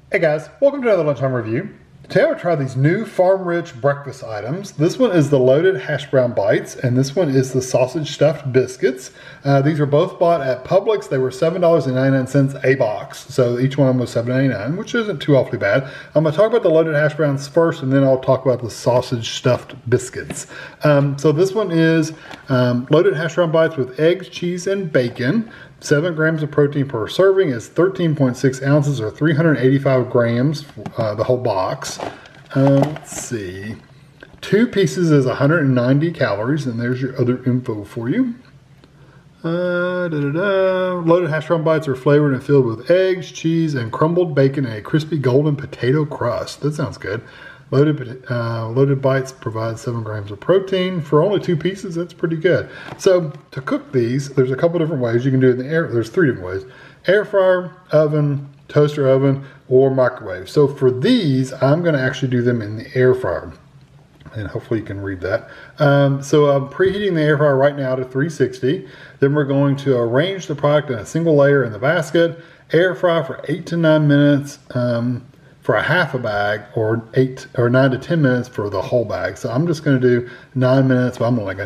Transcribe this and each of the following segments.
Hey guys, welcome to another Lunchtime review. Today I will try these new farm-rich breakfast items. This one is the loaded hash brown bites, and this one is the sausage stuffed biscuits. These were both bought at Publix. They were $7.99 a box, so each one was $7.99, which isn't too awfully bad. I'm going to talk about the loaded hash browns first, and then I'll talk about the sausage stuffed biscuits. So this one is loaded hash brown bites with eggs, cheese, and bacon. 7 grams of protein per serving is 13.6 ounces or 385 grams, the whole box. Let's see. 2 pieces is 190 calories, and there's your other info for you. Loaded hash brown bites are flavored and filled with eggs, cheese, and crumbled bacon and a crispy golden potato crust. That sounds good. Loaded bites provide 7 grams of protein. For only 2 pieces, that's pretty good. So to cook these, there's a couple different ways. You can do it in the air. There's 3 different ways. Air fryer, oven, toaster oven, or microwave. So for these, I'm going to actually do them in the air fryer. And hopefully you can read that. So I'm preheating the air fryer right now to 360. Then we're going to arrange the product in a single layer in the basket. Air fry for 8 to 9 minutes. For a half a bag, or 9 to 10 minutes for the whole bag. So I'm just going to do 9 minutes, but I'm not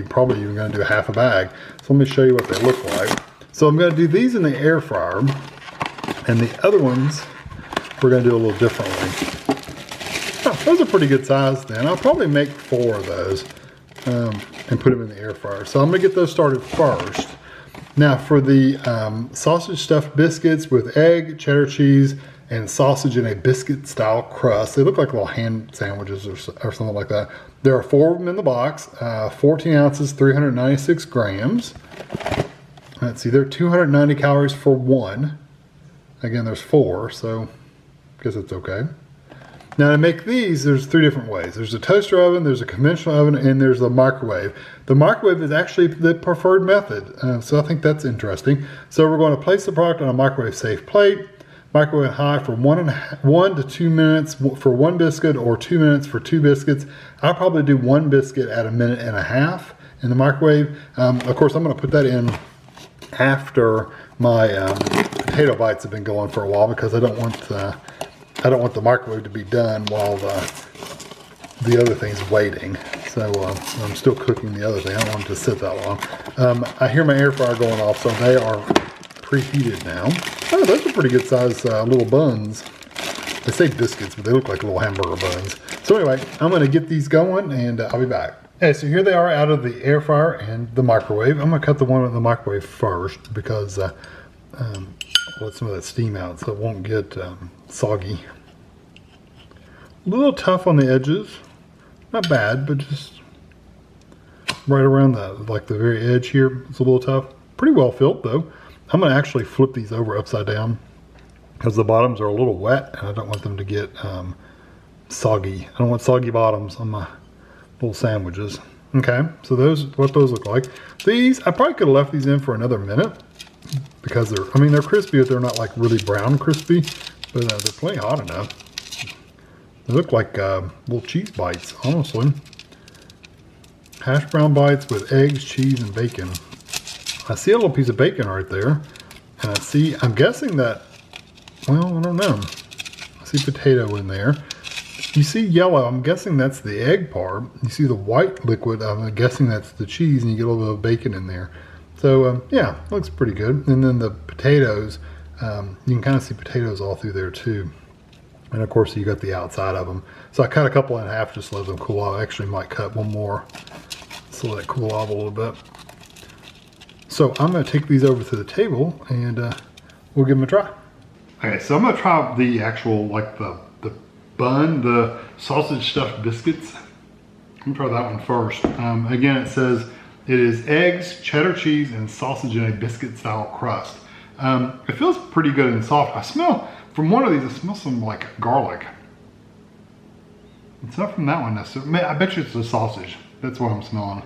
probably even going to do half a bag. So let me show you what they look like. So I'm going to do these in the air fryer, and the other ones we're going to do a little differently. Oh, those are pretty good size then. I'll probably make 4 of those and put them in the air fryer. So I'm going to get those started first. Now for the sausage stuffed biscuits with egg, cheddar cheese, and sausage in a biscuit style crust. They look like little hand sandwiches or something like that. There are 4 of them in the box, 14 ounces, 396 grams. Let's see, they're 290 calories for 1. Again, there's 4, so I guess it's okay. Now to make these, there's 3 different ways. There's a toaster oven, there's a conventional oven, and there's the microwave. The microwave is actually the preferred method, so I think that's interesting. So we're going to place the product on a microwave safe plate. Microwave high for 1 to 2 minutes for 1 biscuit, or 2 minutes for 2 biscuits. I'll probably do 1 biscuit at 1.5 minutes in the microwave. Of course, I'm going to put that in after my potato bites have been going for a while, because I don't want the microwave to be done while the other thing's waiting. So I'm still cooking the other thing. I don't want it to sit that long. I hear my air fryer going off, so they are preheated now. Oh, those are pretty good size little buns. They say biscuits, but they look like little hamburger buns. So anyway, I'm going to get these going, and I'll be back. Okay, so here they are out of the air fryer and the microwave. I'm going to cut the one in the microwave first, because let some of that steam out so it won't get soggy. A little tough on the edges. Not bad, but just right around the very edge here. It's a little tough. Pretty well filled though. I'm going to actually flip these over upside down, because the bottoms are a little wet and I don't want them to get soggy. I don't want soggy bottoms on my little sandwiches. Okay, so what those look like. These, I probably could have left these in for another minute, because they're crispy, but they're not like really brown crispy, but they're plenty hot enough. They look like little cheese bites, honestly. Hash brown bites with eggs, cheese, and bacon. I see a little piece of bacon right there, and I'm guessing that, well, I don't know. I see potato in there. You see yellow, I'm guessing that's the egg part. You see the white liquid, I'm guessing that's the cheese, and you get a little bit of bacon in there. So yeah, looks pretty good. And then the potatoes, you can kind of see potatoes all through there too. And of course you got the outside of them. So I cut a couple in half just to let them cool off. I actually might cut one more, so let it cool off a little bit. So I'm going to take these over to the table, and we'll give them a try. Okay, so I'm going to try the actual, the bun, the sausage stuffed biscuits. I'm going to try that one first. Again, it says it is eggs, cheddar cheese, and sausage in a biscuit style crust. It feels pretty good and soft. I smell, from one of these, I smell some like garlic. It's not from that one necessarily. I bet you it's the sausage. That's what I'm smelling.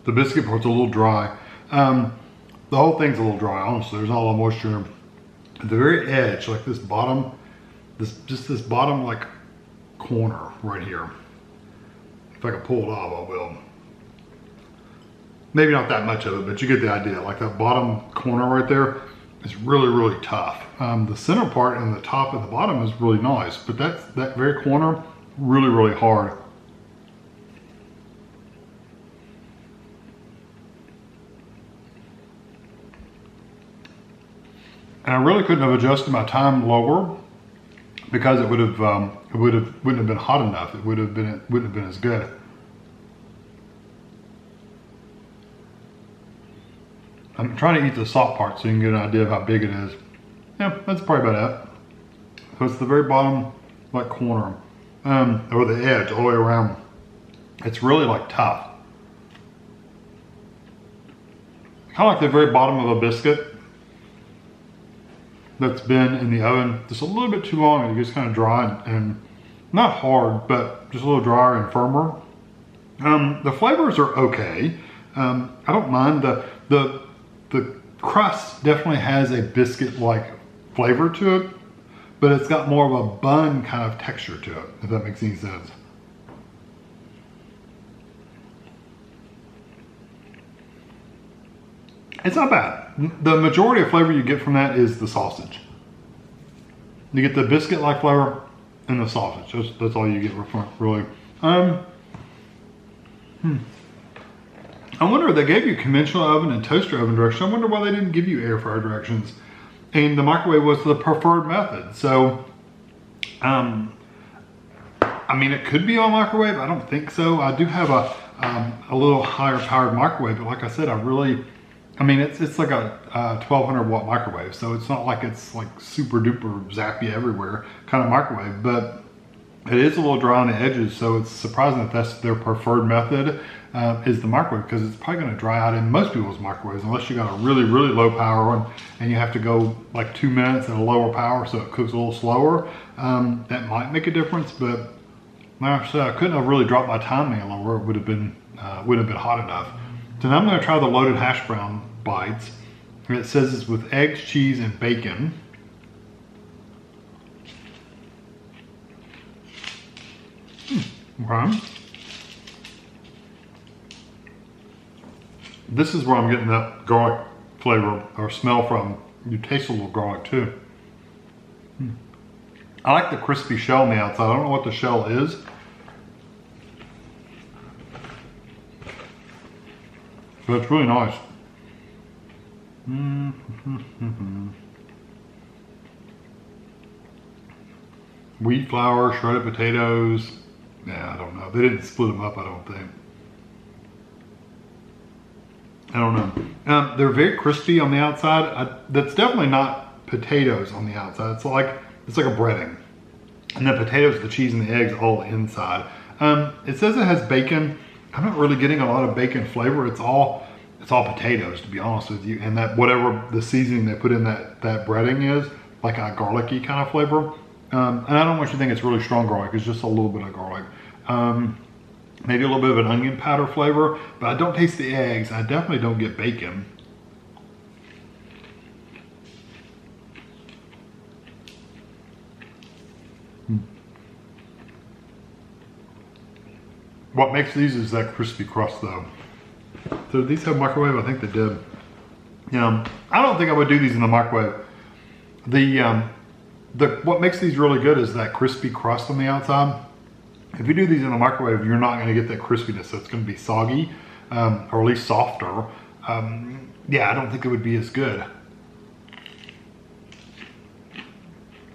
The biscuit part's a little dry. The whole thing's a little dry, honestly. There's not a lot of moisture at the very edge, like this bottom, this bottom like corner right here. If I can pull it off, I will. Maybe not that much of it, but you get the idea. Like that bottom corner right there is really, really tough. The center part and the top and the bottom is really nice, but that very corner, really, really hard. And I really couldn't have adjusted my time lower because it wouldn't have been hot enough. It wouldn't have been as good. I'm trying to eat the soft part so you can get an idea of how big it is. Yeah, that's probably about it. So it's the very bottom like corner, or the edge all the way around. It's really like tough. Kind of like the very bottom of a biscuit that's been in the oven just a little bit too long and it gets kind of dry and not hard, but just a little drier and firmer. The flavors are okay. I don't mind the crust definitely has a biscuit-like flavor to it, but it's got more of a bun kind of texture to it, if that makes any sense. It's not bad. The majority of flavor you get from that is the sausage. You get the biscuit-like flavor and the sausage. That's all you get from it, really. I wonder, they gave you conventional oven and toaster oven directions. I wonder why they didn't give you air fryer directions. And the microwave was the preferred method. So, I mean, it could be on microwave. I don't think so. I do have a little higher powered microwave, but like I said, it's like a 1200 watt microwave. So it's not like it's like super duper zappy everywhere kind of microwave, but it is a little dry on the edges. So it's surprising that that's their preferred method. Is the microwave, because it's probably going to dry out in most people's microwaves unless you got a really, really low power one and you have to go like 2 minutes at a lower power so it cooks a little slower. That might make a difference, but like I said, I couldn't have really dropped my timing lower. It would have been hot enough. So now I'm going to try the loaded hash brown bites. And it says it's with eggs, cheese, and bacon. Okay. This is where I'm getting that garlic flavor or smell from. You taste a little garlic too. I like the crispy shell on the outside. I don't know what the shell is. But it's really nice. Wheat flour, shredded potatoes. Yeah, I don't know. They didn't split them up, I don't think. I don't know. They're very crispy on the outside. That's definitely not potatoes on the outside. It's like a breading. And the potatoes, the cheese, and the eggs all inside. It says it has bacon. I'm not really getting a lot of bacon flavor. It's all potatoes, to be honest with you. And that whatever the seasoning they put in that breading is, like a garlicky kind of flavor. And I don't want you to think it's really strong garlic. It's just a little bit of garlic. Maybe a little bit of an onion powder flavor, but I don't taste the eggs. I definitely don't get bacon. What makes these is that crispy crust though. So these have microwave? I think they did. I don't think I would do these in the microwave. What makes these really good is that crispy crust on the outside. If you do these in the microwave, you're not going to get that crispiness, so it's going to be soggy, or at least softer. Yeah, I don't think it would be as good.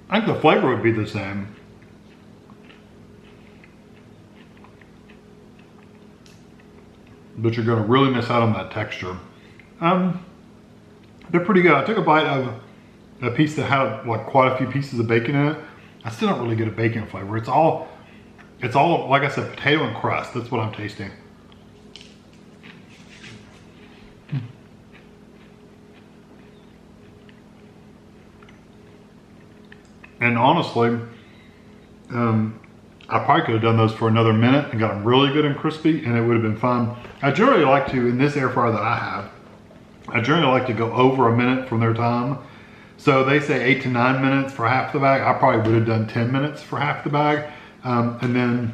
I think the flavor would be the same. But you're going to really miss out on that texture. They're pretty good. I took a bite of a piece that had like quite a few pieces of bacon in it. I still don't really get a bacon flavor. It's all, like I said, potato and crust. That's what I'm tasting. And honestly, I probably could have done those for another minute and got them really good and crispy, and it would have been fun. I generally like to, in this air fryer that I have, I generally like to go over a minute from their time. So they say 8 to 9 minutes for half the bag. I probably would have done 10 minutes for half the bag. And then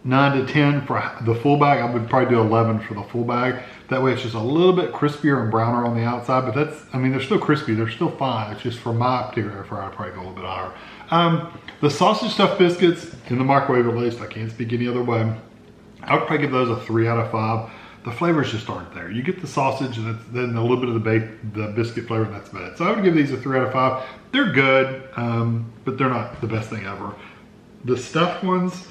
9 to 10 for the full bag. I would probably do 11 for the full bag. That way it's just a little bit crispier and browner on the outside, but that's, I mean, they're still crispy, they're still fine. It's just for my particular air fryer, I'd probably go a little bit higher. The sausage stuffed biscuits in the microwave, at least, I can't speak any other way. I would probably give those a 3 out of 5. The flavors just aren't there. You get the sausage and then a little bit of the biscuit flavor, and that's about it. So I would give these a 3 out of 5. They're good, but they're not the best thing ever. The stuffed ones,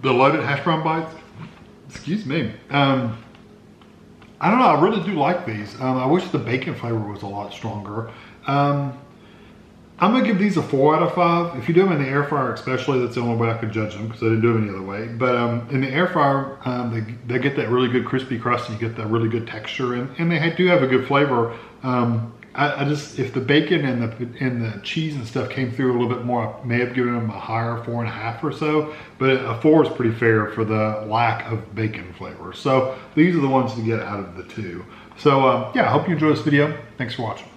the loaded hash brown bites, excuse me. I don't know, I really do like these. I wish the bacon flavor was a lot stronger. I'm gonna give these a 4 out of 5. If you do them in the air fryer especially, that's the only way I could judge them because I didn't do them any other way. But in the air fryer, they get that really good crispy crust and you get that really good texture, and they do have a good flavor. I just, if the bacon and the cheese and stuff came through a little bit more, I may have given them a higher 4.5 or so, but a 4 is pretty fair for the lack of bacon flavor. So these are the ones to get out of the two. So yeah, I hope you enjoy this video. Thanks for watching.